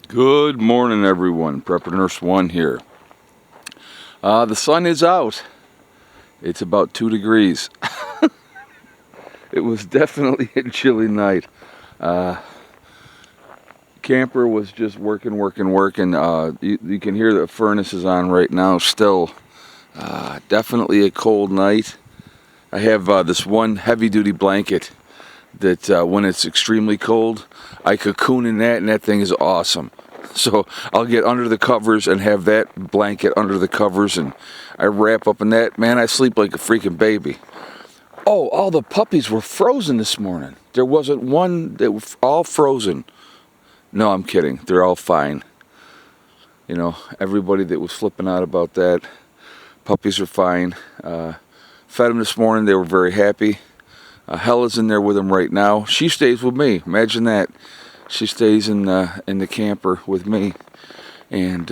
Good morning, everyone. Prepper Nurse 1 here. The sun is out. It's about 2 degrees. It was definitely a chilly night. Camper was just working. You can hear the furnace is on right now still. Definitely a cold night. I have this one heavy-duty blanket that when it's extremely cold, I cocoon in that, and that thing is awesome. So I'll get under the covers and have that blanket under the covers, and I wrap up in that. Man, I sleep like a freaking baby. Oh, all the puppies were frozen this morning. There wasn't one. They were all frozen. No, I'm kidding. They're all fine. You know, everybody that was flipping out about that, puppies are fine. Fed them this morning. They were very happy. Hella's in there with them right now. She stays with me. Imagine that. She stays in the camper with me, and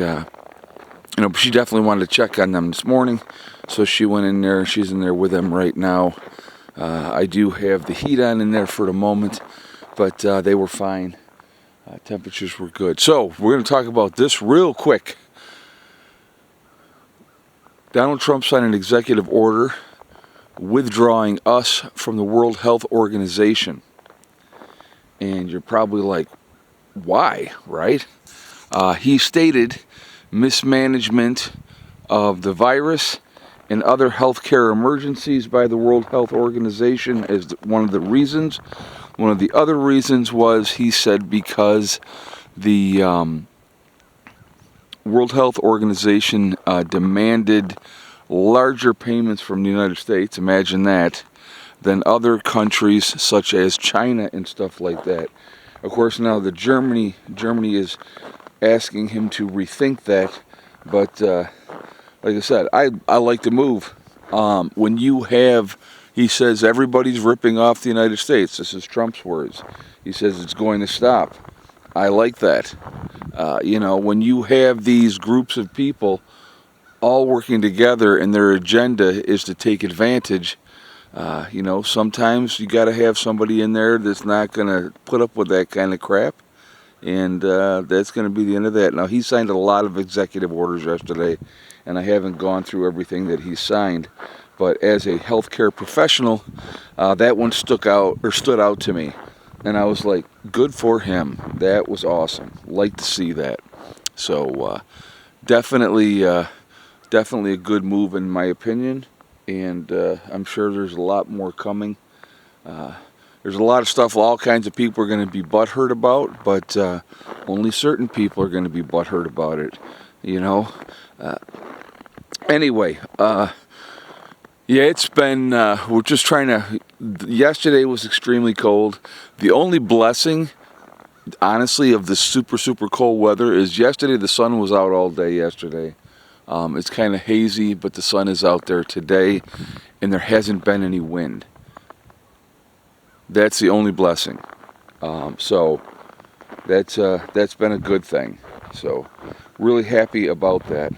she definitely wanted to check on them this morning, so she went in there. She's in there with them right now. I do have the heat on in there for the moment, but they were fine. Temperatures were good. So we're going to talk about this real quick. Donald Trump signed an executive order withdrawing us from the World Health Organization. And you're probably like, why, right? He stated mismanagement of the virus and other healthcare emergencies by the World Health Organization is one of the reasons. One of the other reasons was, he said, because the World Health Organization demanded larger payments from the United States, imagine that, than other countries such as China and stuff like that. Of course, now Germany is asking him to rethink that, but like I said, I like to move. When you have, he says, everybody's ripping off the United States. This is Trump's words. He says it's going to stop. I like that. When you have these groups of people all working together and their agenda is to take advantage, sometimes you got to have somebody in there that's not going to put up with that kind of crap, and that's going to be the end of that. Now, he signed a lot of executive orders yesterday, and I haven't gone through everything that he signed, but as a healthcare professional, that one stood out to me, and I was like, good for him. That was awesome. Like to see that. So definitely a good move in my opinion. And I'm sure there's a lot more coming. There's a lot of stuff all kinds of people are going to be butthurt about, but only certain people are going to be butthurt about it, Anyway, it's been, we're just trying to, yesterday was extremely cold. The only blessing, honestly, of the super, super cold weather is yesterday the sun was out all day yesterday. It's kind of hazy, but the sun is out there today, and there hasn't been any wind. That's the only blessing. So that's been a good thing. So really happy about that.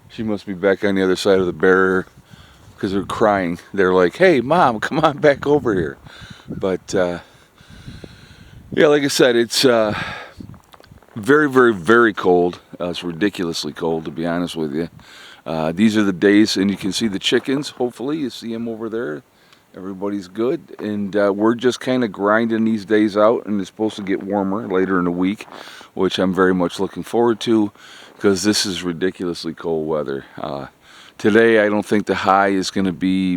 She must be back on the other side of the barrier because they're crying. They're like, "Hey, Mom, come on back over here." But like I said, it's very, very, very cold. It's ridiculously cold, to be honest with you. These are the days, and you can see the chickens. Hopefully, you see them over there. Everybody's good, and we're just kind of grinding these days out, and it's supposed to get warmer later in the week, which I'm very much looking forward to, because this is ridiculously cold weather. Today, I don't think the high is going to be,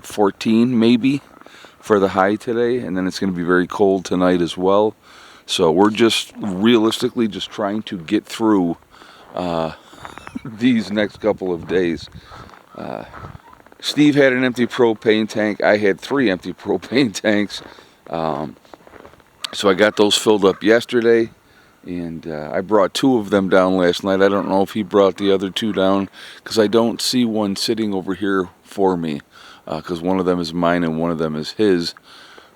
14 maybe for the high today, and then it's going to be very cold tonight as well. So we're just realistically just trying to get through these next couple of days. Steve had an empty propane tank. I had 3 empty propane tanks. So I got those filled up yesterday, and I brought 2 of them down last night. I don't know if he brought the other 2 down, because I don't see one sitting over here for me, because one of them is mine and one of them is his.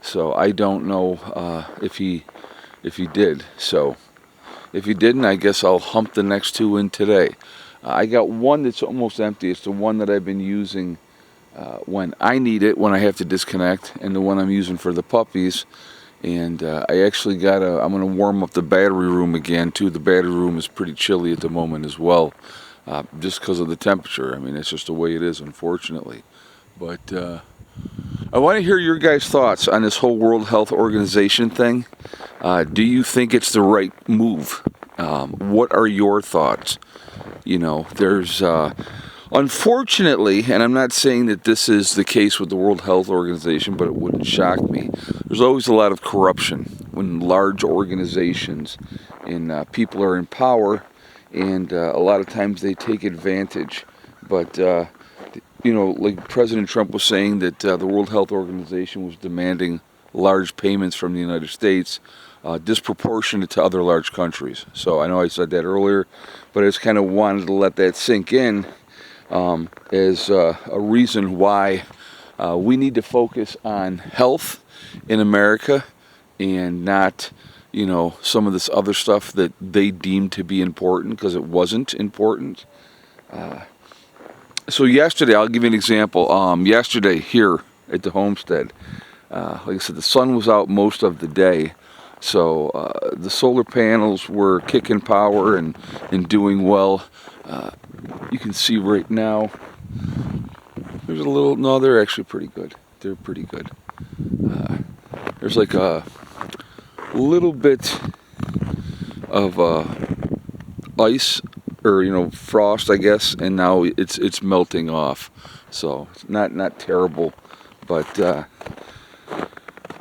So I don't know if he did. So if he didn't, I guess I'll hump the next 2 in today. I got one that's almost empty. It's the one that I've been using when I need it, when I have to disconnect, and the one I'm using for the puppies. And I actually I'm going to warm up the battery room again too. The battery room is pretty chilly at the moment as well, just because of the temperature. I mean, it's just the way it is, unfortunately. But I want to hear your guys' thoughts on this whole World Health Organization thing. Do you think it's the right move? What are your thoughts? You know, there's unfortunately, and I'm not saying that this is the case with the World Health Organization, but it wouldn't shock me. There's always a lot of corruption when large organizations and people are in power, and a lot of times they take advantage. But you know, like President Trump was saying that the World Health Organization was demanding large payments from the United States, disproportionate to other large countries. So I know I said that earlier, but I just kind of wanted to let that sink in as a reason why we need to focus on health in America and not, you know, some of this other stuff that they deemed to be important, because it wasn't important. So yesterday, I'll give you an example. Yesterday here at the homestead, like I said, the sun was out most of the day, so the solar panels were kicking power and doing well. You can see right now, there's a little, no, they're actually pretty good. They're pretty good. There's like a little bit of ice, or, you know, frost, I guess, and now it's melting off. So it's not terrible, but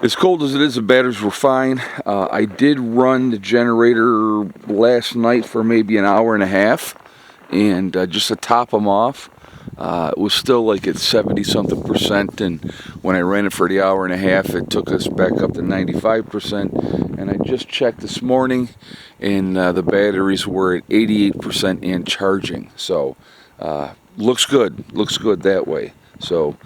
as cold as it is, the batteries were fine. I did run the generator last night for maybe an hour and a half, and just to top them off. It was still like at 70-something%, and when I ran it for the hour and a half, it took us back up to 95%. And I just checked this morning, and the batteries were at 88% and charging. So looks good that way. So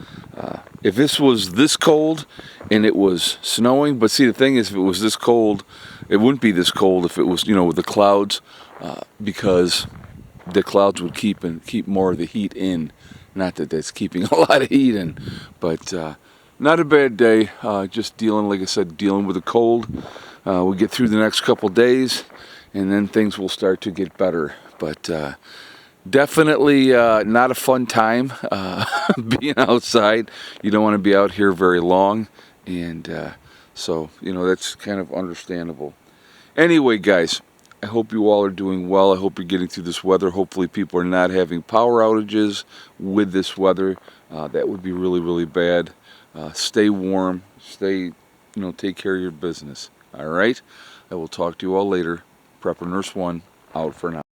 if this was this cold and it was snowing, but see, the thing is, if it was this cold, it wouldn't be this cold if it was, you know, with the clouds, because the clouds would keep more of the heat in. Not that that's keeping a lot of heat in, but not a bad day. Just dealing, like I said, dealing with the cold. We'll get through the next couple days, and then things will start to get better. But definitely not a fun time being outside. You don't want to be out here very long, and so, you know, that's kind of understandable. Anyway, guys, I hope you all are doing well. I hope you're getting through this weather. Hopefully people are not having power outages with this weather. That would be really, really bad. Stay warm. Stay, take care of your business. All right? I will talk to you all later. Prepper Nurse 1, out for now.